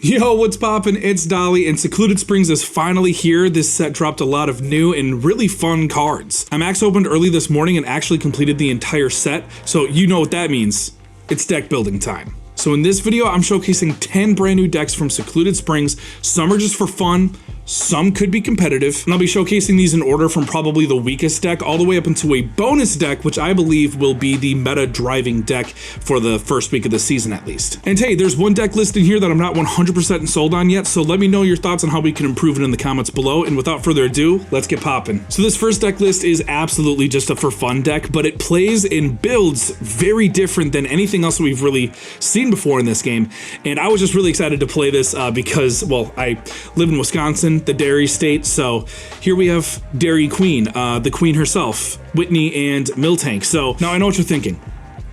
Yo, what's poppin'? It's Dolly, and Secluded Springs is finally here. This set dropped a lot of new and really fun cards. I max opened early this morning and actually completed the entire set, so you know what that means. It's deck building time. So in this video, I'm showcasing 10 brand new decks from Secluded Springs. Some are just for fun, some could be competitive, and I'll be showcasing these in order from probably the weakest deck all the way up into a bonus deck, which I believe will be the meta driving deck for the first week of the season at least. And hey, there's one deck list in here that I'm not 100% sold on yet, so let me know your thoughts on how we can improve it in the comments below, and without further ado, let's get poppin'. So this first deck list is absolutely just a for fun deck, but it plays and builds very different than anything else we've really seen before in this game, and I was just really excited to play this because, well, I live in Wisconsin, the dairy state, so here we have Dairy Queen, the queen herself, Whitney and Miltank. So now I know what you're thinking.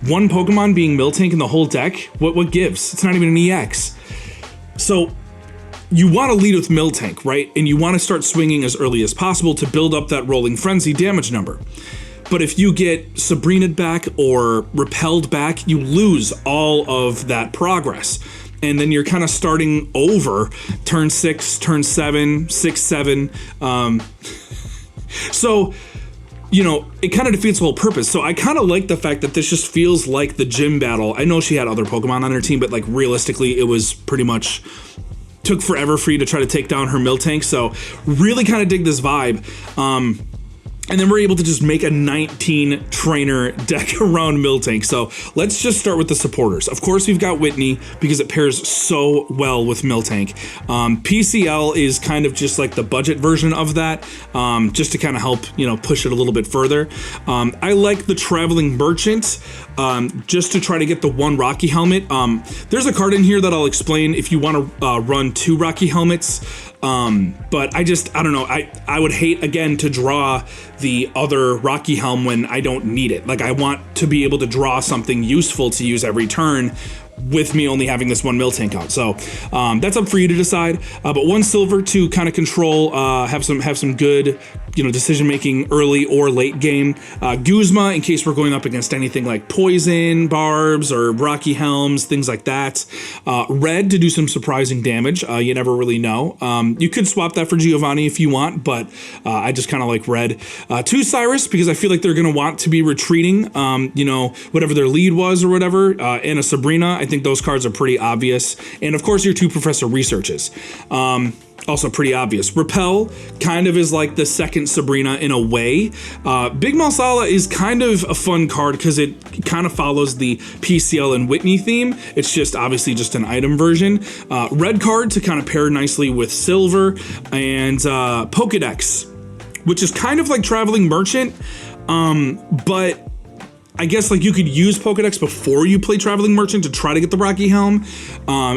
One Pokemon being Miltank in the whole deck? What gives? It's not even an EX. So you want to lead with Miltank, right? And you want to start swinging as early as possible to build up that Rolling Frenzy damage number. But if you get Sabrina'd back or Repelled back, you lose all of that progress. And then you're kind of starting over turn 6, turn 7, 6, 7. So, you know, it kind of defeats the whole purpose. So I kind of like the fact that this just feels like the gym battle. I know she had other Pokemon on her team, but like realistically, it was pretty much took forever for you to try to take down her Miltank. So really kind of dig this vibe. And then we're able to just make a 19 trainer deck around Miltank. So let's just start with the supporters. Of course, we've got Whitney because it pairs so well with Miltank. PCL is kind of just like the budget version of that, just to kind of help, you know, push it a little bit further. I like the Traveling Merchant, just to try to get the one Rocky Helmet. There's a card in here that I'll explain if you want to run 2 Rocky Helmets. But I don't know. I would hate again to draw the other Rocky Helm when I don't need it. Like I want to be able to draw something useful to use every turn with me only having this one Miltank out. So that's up for you to decide. But 1 silver to kind of control, have some good, you know, decision making early or late game. Guzma in case we're going up against anything like Poison, Barbs, or Rocky Helms, things like that. Red to do some surprising damage. You never really know. You could swap that for Giovanni if you want, but I just kind of like Red. 2 Cyrus because I feel like they're going to want to be retreating, you know, whatever their lead was or whatever. And a Sabrina. I think those cards are pretty obvious. And of course your 2 Professor Researches. Also pretty obvious. Repel kind of is like the second Sabrina in a way. Big Marsala is kind of a fun card because it kind of follows the PCL and Whitney theme. It's just obviously just an item version. Red card to kind of pair nicely with Silver, and Pokedex, which is kind of like Traveling Merchant, but I guess like you could use Pokedex before you play Traveling Merchant to try to get the Rocky Helm.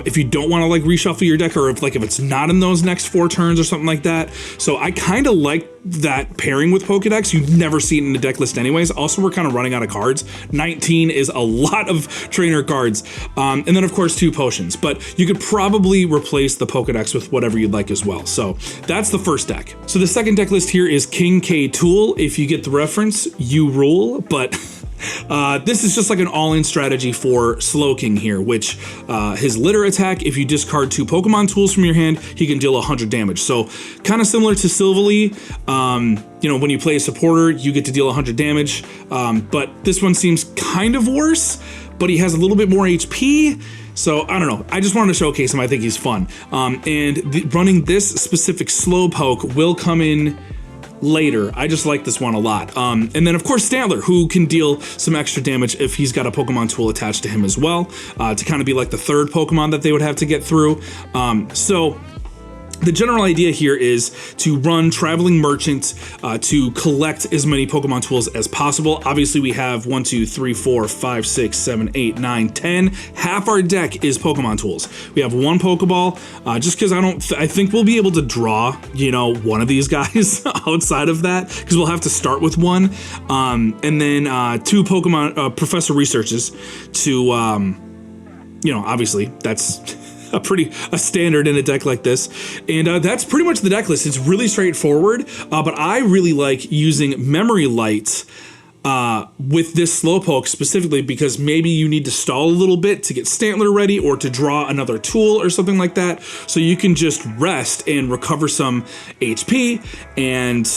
If you don't want to like reshuffle your deck, or if it's not in those next 4 turns or something like that. So I kind of like that pairing with Pokedex. You never see it in the deck list anyways. Also, we're kind of running out of cards. 19 is a lot of trainer cards. And then of course 2 potions, but you could probably replace the Pokedex with whatever you'd like as well. So that's the first deck. So the second deck list here is King K Tool. If you get the reference, you rule, but this is just like an all-in strategy for Slowking here, which his litter attack, if you discard 2 Pokemon tools from your hand, he can deal 100 damage. So kind of similar to Silvally, you know, when you play a supporter, you get to deal 100 damage, but this one seems kind of worse, but he has a little bit more HP. So I don't know. I just wanted to showcase him. I think he's fun. Running this specific Slowpoke will come in later. I just like this one a lot. And then of course Stantler, who can deal some extra damage if he's got a Pokemon tool attached to him as well, to kind of be like the third Pokemon that they would have to get through. So the general idea here is to run Traveling Merchant to collect as many Pokemon tools as possible. Obviously we have 1, 2, 3, 4, 5, 6, 7, 8, 9, 10. Half our deck is Pokemon tools. We have 1 Pokeball, just because I think we'll be able to draw, you know, one of these guys outside of that, because we'll have to start with 1. And then 2 Pokemon Professor Researches to, you know, obviously that's a standard in a deck like this. And that's pretty much the deck list. It's really straightforward, but I really like using Memory Light with this Slowpoke specifically, because maybe you need to stall a little bit to get Stantler ready or to draw another tool or something like that. So you can just rest and recover some HP, and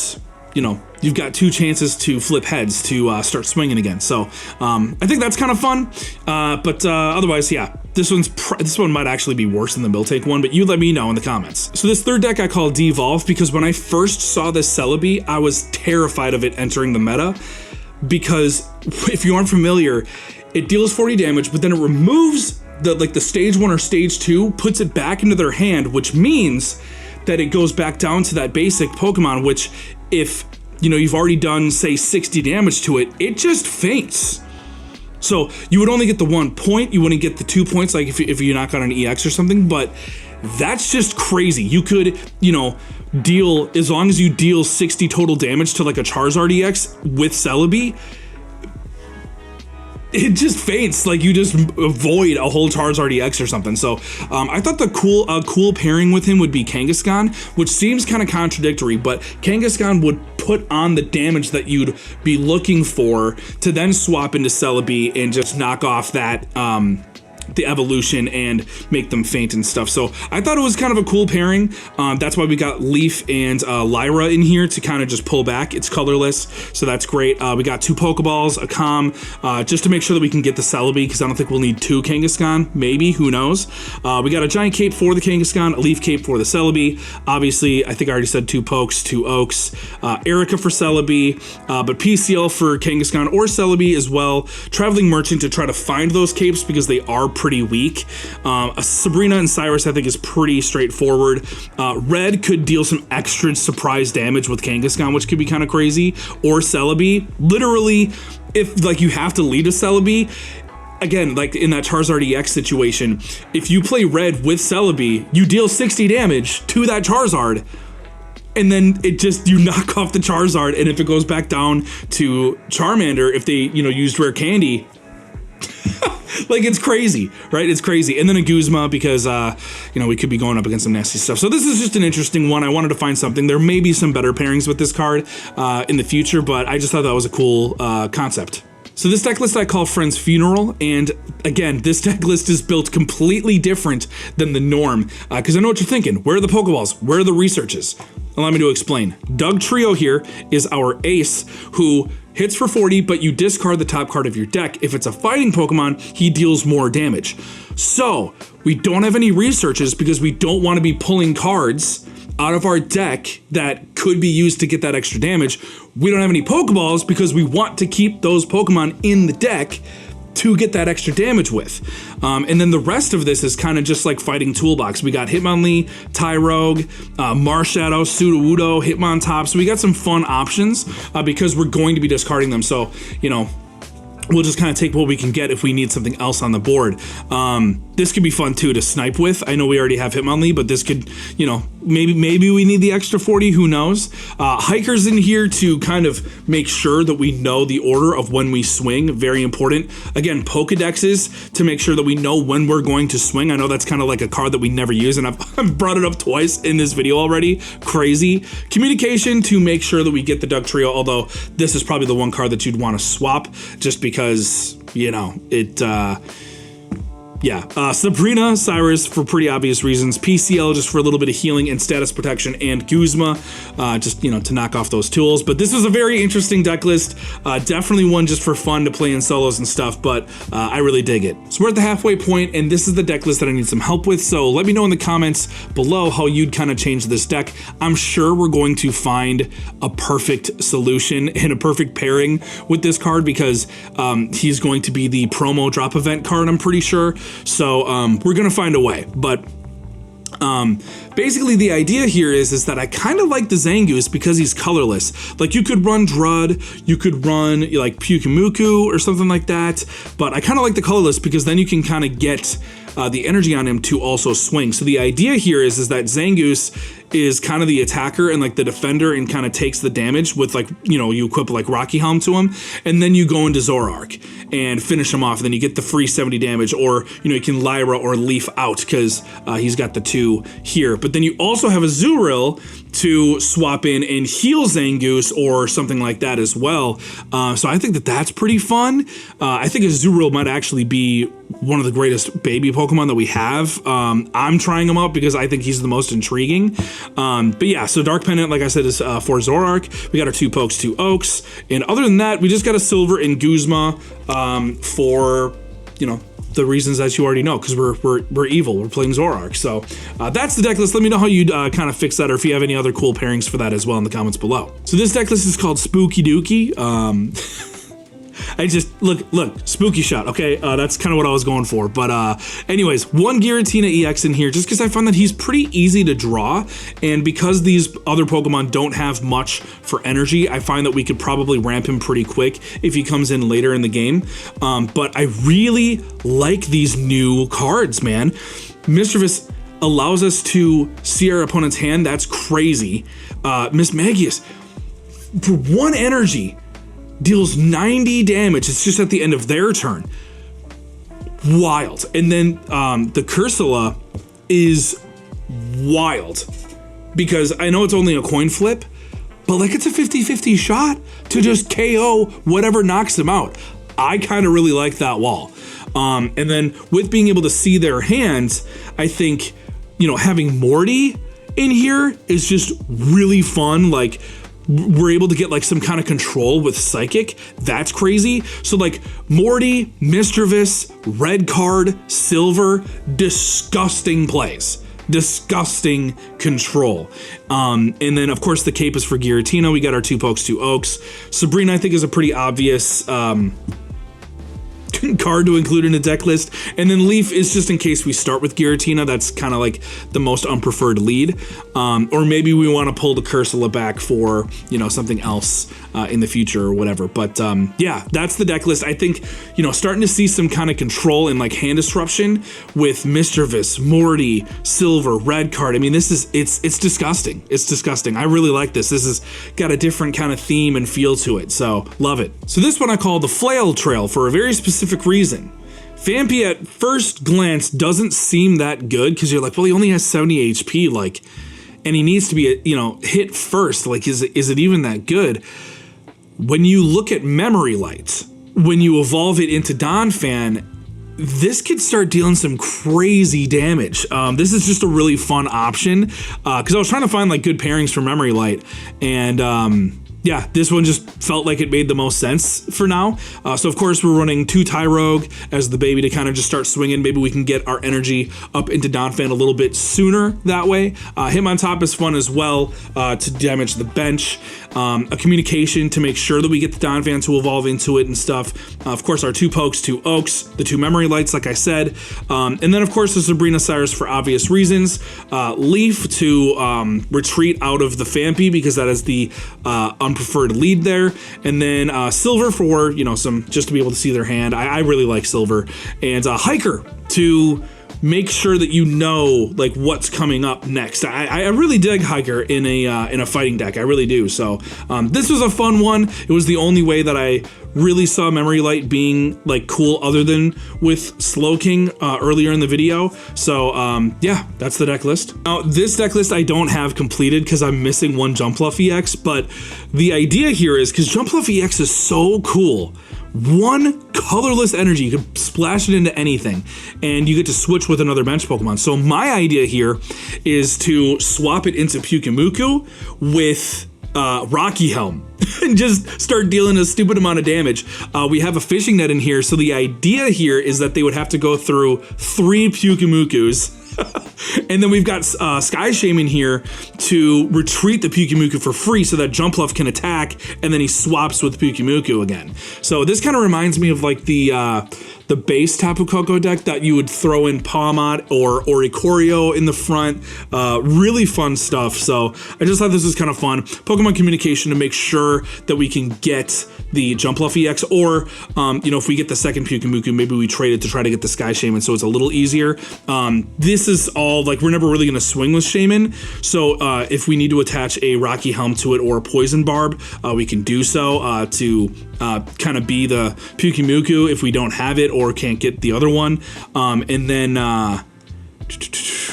you know, you've got 2 chances to flip heads to start swinging again. So I think that's kind of fun. But otherwise, yeah, this one might actually be worse than the Miltank one, but you let me know in the comments. So this third deck I call Devolve, because when I first saw this Celebi, I was terrified of it entering the meta, because if you aren't familiar, it deals 40 damage, but then it removes the stage 1 or stage 2, puts it back into their hand, which means that it goes back down to that basic Pokemon, which if you know you've already done say 60 damage to it, it just faints. So you would only get the 1 point, you wouldn't get the 2 points like if you knock out an EX or something, but that's just crazy. You could, you know, deal, as long as you deal 60 total damage to like a Charizard EX with Celebi, it just faints, like you just avoid a whole Charizard EX or something. So I thought the cool pairing with him would be Kangaskhan, which seems kind of contradictory, but Kangaskhan would put on the damage that you'd be looking for to then swap into Celebi and just knock off that the evolution and make them faint and stuff. So I thought it was kind of a cool pairing. That's why we got Leaf and Lyra in here to kind of just pull back. It's colorless, so that's great. We got 2 Pokeballs, a Calm, just to make sure that we can get the Celebi, because I don't think we'll need 2 Kangaskhan, maybe, who knows. We got a Giant Cape for the Kangaskhan, a Leaf Cape for the Celebi. Obviously, I think I already said 2 Pokes, 2 Oaks, Erica for Celebi, but PCL for Kangaskhan or Celebi as well. Traveling Merchant to try to find those capes, because they are pretty weak. Sabrina and Cyrus I think is pretty straightforward. Red could deal some extra surprise damage with Kangaskhan, which could be kind of crazy, or Celebi. Literally, if like you have to lead a Celebi, again, like in that Charizard EX situation, if you play Red with Celebi, you deal 60 damage to that Charizard, and then it just, you knock off the Charizard, and if it goes back down to Charmander, if they, you know, used Rare Candy, like, it's crazy, right? It's crazy. And then a Guzma, because, you know, we could be going up against some nasty stuff. So this is just an interesting one. I wanted to find something. There may be some better pairings with this card in the future, but I just thought that was a cool concept. So this deck list I call Friend's Funeral, and again, this deck list is built completely different than the norm, because I know what you're thinking. Where are the Pokeballs? Where are the researches? Allow me to explain. Dugtrio here is our ace who hits for 40, but you discard the top card of your deck. If it's a fighting Pokemon, he deals more damage. So we don't have any researches because we don't want to be pulling cards out of our deck that could be used to get that extra damage. We don't have any Pokeballs because we want to keep those Pokemon in the deck to get that extra damage with. And then the rest of this is kind of just like fighting toolbox. We got Hitmonlee, Tyrogue, Marshadow, Sudowoodo, Hitmontop. So we got some fun options because we're going to be discarding them. So, you know, we'll just kind of take what we can get if we need something else on the board. This could be fun too to snipe with. I know we already have Hitmonlee, but this could, you know, maybe we need the extra 40, who knows? Hiker's in here to kind of make sure that we know the order of when we swing, very important. Again, Pokedexes to make sure that we know when we're going to swing. I know that's kind of like a card that we never use, and I've brought it up twice in this video already. Crazy. Communication to make sure that we get the Dugtrio, although this is probably the one card that you'd want to swap just because, you know, it, yeah, Sabrina, Cyrus for pretty obvious reasons, PCL just for a little bit of healing and status protection, and Guzma just, you know, to knock off those tools. But this was a very interesting deck list, definitely one just for fun to play in solos and stuff, but I really dig it. So we're at the halfway point, and this is the deck list that I need some help with, so let me know in the comments below how you'd kind of change this deck. I'm sure we're going to find a perfect solution and a perfect pairing with this card because he's going to be the promo drop event card, I'm pretty sure. So we're gonna find a way, but basically the idea here is that I kind of like the Zangoose because he's colorless. Like you could run Drud, you could run like Pyukumuku or something like that, but I kind of like the colorless because then you can kind of get the energy on him to also swing. So the idea here is that Zangoose is kind of the attacker and like the defender and kind of takes the damage with like, you know, you equip like Rocky Helm to him, and then you go into Zoroark and finish him off, and then you get the free 70 damage, or, you know, you can Lyra or Leaf out because he's got the 2 here. But then you also have a Zuril to swap in and heal Zangoose or something like that as well. So I think that that's pretty fun. I think a Zuril might actually be one of the greatest baby Pokemon that we have. I'm trying him out because I think he's the most intriguing. But yeah, so Dark Pendant, like I said, is for Zoroark. We got our 2 Pokes, 2 Oaks. And other than that, we just got a Silver and Guzma for, you know, the reasons that you already know, because we're evil. We're playing Zoroark. So that's the deck list. Let me know how you kind of fix that, or if you have any other cool pairings for that as well in the comments below. So this deck list is called Spooky Dookie. I just look spooky shot. Okay, that's kind of what I was going for. But anyways, 1 Giratina EX in here just because I found that he's pretty easy to draw, and because these other Pokemon don't have much for energy, I find that we could probably ramp him pretty quick if he comes in later in the game. But I really like these new cards, man. Mischievous allows us to see our opponent's hand. That's crazy. Mismagius, for 1 energy, deals 90 damage. It's just at the end of their turn. Wild. And then the Cursola is wild because I know it's only a coin flip, but like it's a 50-50 shot to just KO whatever knocks them out. I kind of really like that wall. And then with being able to see their hands, I think, you know, having Morty in here is just really fun. Like, we're able to get like some kind of control with Psychic. That's crazy. So like Morty, Mischievous, red card, Silver, disgusting plays. Disgusting control. And then of course the cape is for Giratina. We got our 2 Pokes, 2 Oaks. Sabrina, I think, is a pretty obvious card to include in a deck list. And then Leaf is just in case we start with Giratina. That's kind of like the most unpreferred lead. Or maybe we want to pull the Cursola back for, you know, something else in the future or whatever. But yeah, that's the deck list. I think, you know, starting to see some kind of control and like hand disruption with Mischievous, Morty, Silver, red card. I mean, this is, it's disgusting. It's disgusting. I really like this. This has got a different kind of theme and feel to it. So love it. So this one I call the Flail Trail for a very specific reason. Phanpy at first glance doesn't seem that good because you're like, well, he only has 70 HP, like, and he needs to be, you know, hit first. Like, is it even that good? When you look at Memory Light, when you evolve it into Donphan, this could start dealing some crazy damage. This is just a really fun option because I was trying to find like good pairings for Memory Light, and yeah, this one just felt like it made the most sense for now. So of course we're running 2 Tyrogue as the baby to kind of just start swinging. Maybe we can get our energy up into Donphan a little bit sooner that way. Him on top is fun as well to damage the bench. A communication to make sure that we get the Donphan to evolve into it and stuff. Of course our 2 Pokes, 2 Oaks, the 2 Memory Lights like I said. And then of course the Sabrina Cyrus for obvious reasons. Leaf to retreat out of the Phanpy because that is the unpreferred lead there, and then Silver for, you know, some just to be able to see their hand. I really like Silver, and Hiker to make sure that you know like what's coming up next. I really dig Hiker in a fighting deck. I really do. So this was a fun one. It was the only way that I really saw Memory Light being like cool other than with Slowking earlier in the video. So yeah, that's the deck list. Now this deck list I don't have completed because I'm missing 1 Jumpluff EX, but the idea here is because Jumpluff EX is so cool. 1 colorless energy, you can splash it into anything, and you get to switch with another bench Pokemon. So my idea here is to swap it into Pyukumuku with Rocky Helm and just start dealing a stupid amount of damage. We have a fishing net in here, so the idea here is that they would have to go through 3 Pyukumukus. And then we've got Sky Shaman here to retreat the Pyukumuku for free so that Jumpluff can attack, and then he swaps with Pyukumuku again. So this kind of reminds me of like the the base Tapu Koko deck that you would throw in Pawmot or Oricorio in the front. Really fun stuff. So I just thought this was kind of fun. Pokemon communication to make sure that we can get the Jumpluff EX, or you know, if we get the second Pyukumuku, maybe we trade it to try to get the Sky Shaman, so it's a little easier. This is all, like, we're never really going to swing with Shaman, so if we need to attach a Rocky Helm to it or a Poison Barb, we can do so to kind of be the Pyukumuku if we don't have it or can't get the other one. And then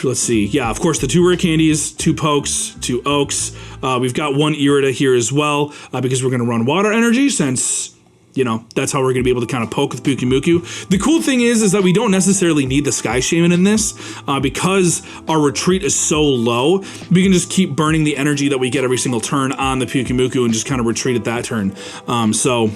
let's see. Yeah, of course, the 2 rare candies, 2 pokes, 2 oaks. We've got 1 Irida here as well, because we're going to run water energy, since, you know, that's how we're going to be able to kind of poke with Pyukumuku. The cool thing is that we don't necessarily need the Sky Shaman in this, because our retreat is so low. We can just keep burning the energy that we get every single turn on the Pyukumuku and just kind of retreat at that turn. So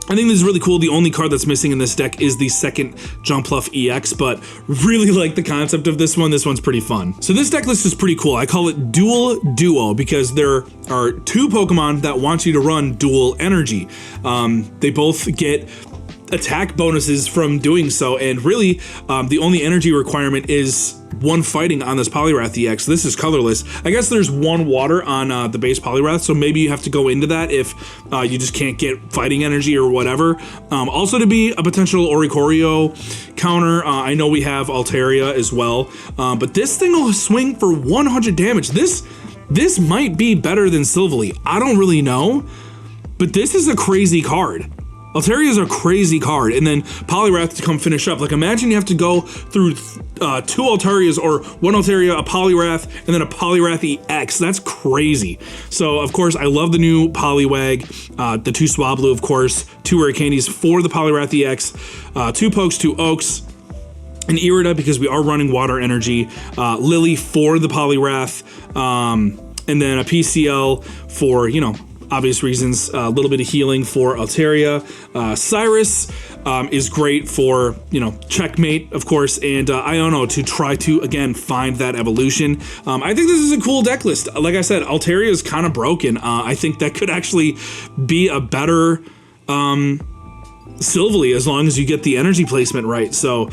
I think this is really cool. The only card that's missing in this deck is the second Jumpluff EX, but really like the concept of this one. This one's pretty fun. So this deck list is pretty cool. I call it Dual Duo because there are 2 Pokemon that want you to run dual energy. They both get attack bonuses from doing so, and really the only energy requirement is 1 fighting on this Poliwrath EX. This is colorless. I guess there's 1 water on the base Poliwrath, so maybe you have to go into that if you just can't get fighting energy or whatever. Also to be a potential Oricorio counter, I know we have Altaria as well, but this thing will swing for 100 damage. This might be better than Silvally. I don't really know, but this is a crazy card. Altaria is a crazy card, and then Poliwrath to come finish up. Like, imagine you have to go through 2 Altarias, or 1 Altaria, a Poliwrath, and then a Poliwrath EX. That's crazy. So, of course, I love the new Poliwag, the 2 Swablu, of course, 2 rare candies for the Poliwrath EX, 2 pokes, 2 oaks, an Irida because we are running water energy, Lily for the Poliwrath, and then a PCL for, you know, obvious reasons, a little bit of healing for Altaria. Cyrus is great for, you know, checkmate, of course, and Iono to try to, again, find that evolution. I think this is a cool deck list. Like I said, Altaria is kind of broken. I think that could actually be a better Silvally as long as you get the energy placement right. So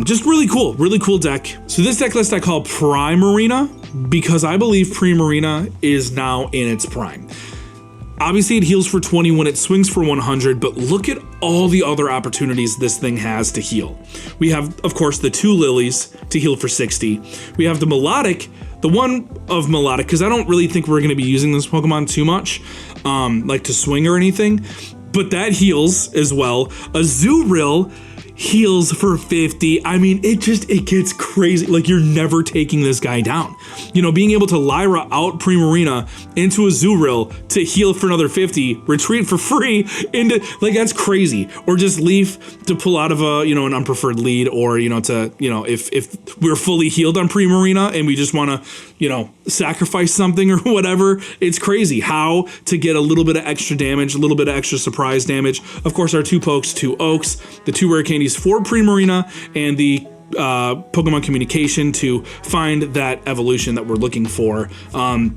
just really cool deck. So this deck list I call Primarina because I believe Primarina is now in its prime. Obviously, it heals for 20 when it swings for 100, but look at all the other opportunities this thing has to heal. We have, of course, the 2 Lilies to heal for 60. We have the Milotic, the one of Milotic, because I don't really think we're going to be using this Pokemon too much, like to swing or anything, but that heals as well. A Zuril heals for 50. I mean, it gets crazy. Like, you're never taking this guy down. You know, being able to Lyra out Primarina into a Zuril to heal for another 50, retreat for free into, like, that's crazy. Or just Leaf to pull out of a, you know, an unpreferred lead, or, you know, to, you know, if we're fully healed on Primarina and we just want to, you know, sacrifice something or whatever. It's crazy how to get a little bit of extra damage, a little bit of extra surprise damage. Of course, our 2 pokes, 2 oaks, the 2 rare candies for Primarina, and the Pokemon communication to find that evolution that we're looking for.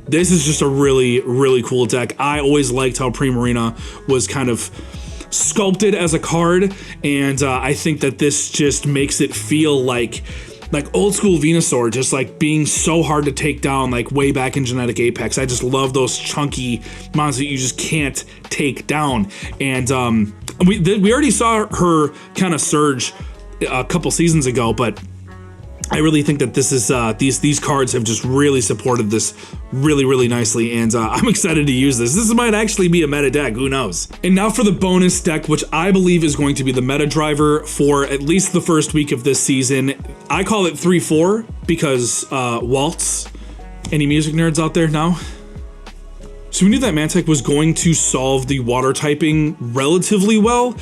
This is just a really cool deck. I always liked how Primarina was kind of sculpted as a card, and I think that this just makes it feel like old school Venusaur, just like being so hard to take down, like way back in Genetic Apex. I just love those chunky monsters that you just can't take down. And we already saw her kind of surge a couple seasons ago, but I really think that this is these cards have just really supported this really nicely, and I'm excited to use this. This might actually be a meta deck, who knows? And now for the bonus deck, which I believe is going to be the meta driver for at least the first week of this season. I call it 3-4 because Waltz. Any music nerds out there now? So we knew that Miltank was going to solve the water typing relatively well,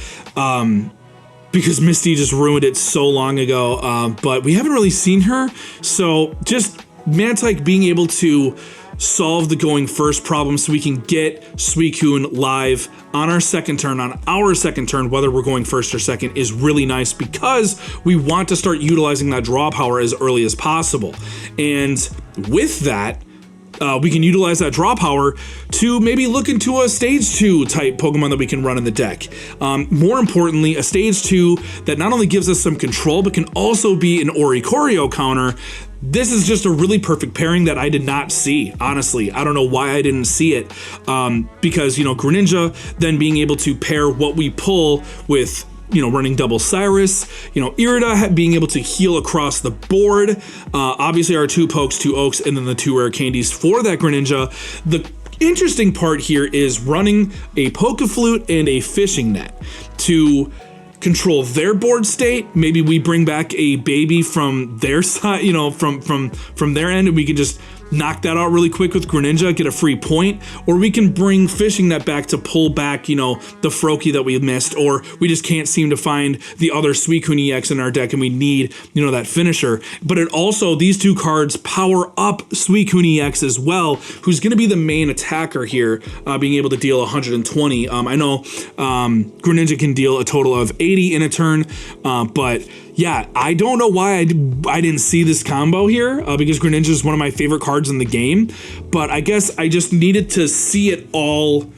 because Misty just ruined it so long ago, but we haven't really seen her, so just Miltank being able to solve the going first problem so we can get Suicune live on our second turn, whether we're going first or second, is really nice because we want to start utilizing that draw power as early as possible. And with that, we can utilize that draw power to maybe look into a stage 2 type Pokemon that we can run in the deck. More importantly, a stage 2 that not only gives us some control, but can also be an Oricorio counter. This is just a really perfect pairing that I did not see, honestly. I don't know why I didn't see it, because, you know, Greninja then being able to pair what we pull with, you know, running double Cyrus, you know, Irida being able to heal across the board, obviously our 2 Pokes, 2 Oaks, and then the 2 rare candies for that Greninja. The interesting part here is running a Pokeflute and a fishing net to control their board state. Maybe we bring back a baby from their side, you know, from their end, and we can just knock that out really quick with Greninja, get a free point, or we can bring Fishing Net back to pull back, you know, the Froakie that we missed, or we just can't seem to find the other Suicune EX in our deck and we need, you know, that finisher. But it also, these 2 cards power up Suicune EX as well, who's going to be the main attacker here, being able to deal 120. I know Greninja can deal a total of 80 in a turn, but yeah, I don't know why I didn't see this combo here, because Greninja is one of my favorite cards in the game, but I guess I just needed to see it all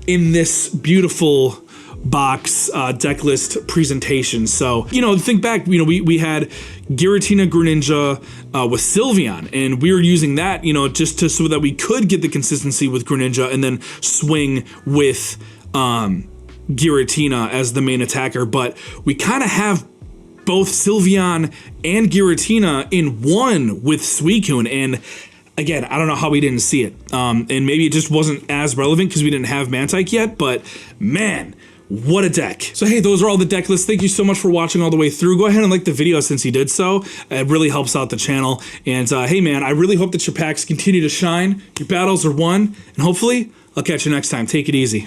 in this beautiful box deck list presentation. So, you know, think back, you know, we had Giratina Greninja with Sylveon, and we were using that, you know, just so that we could get the consistency with Greninja and then swing with Giratina as the main attacker, but we kind of have both Sylveon and Giratina in one with Suicune, and again, I don't know how we didn't see it, and maybe it just wasn't as relevant because we didn't have Miltank yet, but man, what a deck. So hey, those are all the deck lists. Thank you so much for watching all the way through. Go ahead and like the video since you did so. It really helps out the channel, and hey man, I really hope that your packs continue to shine, your battles are won, and hopefully I'll catch you next time. Take it easy.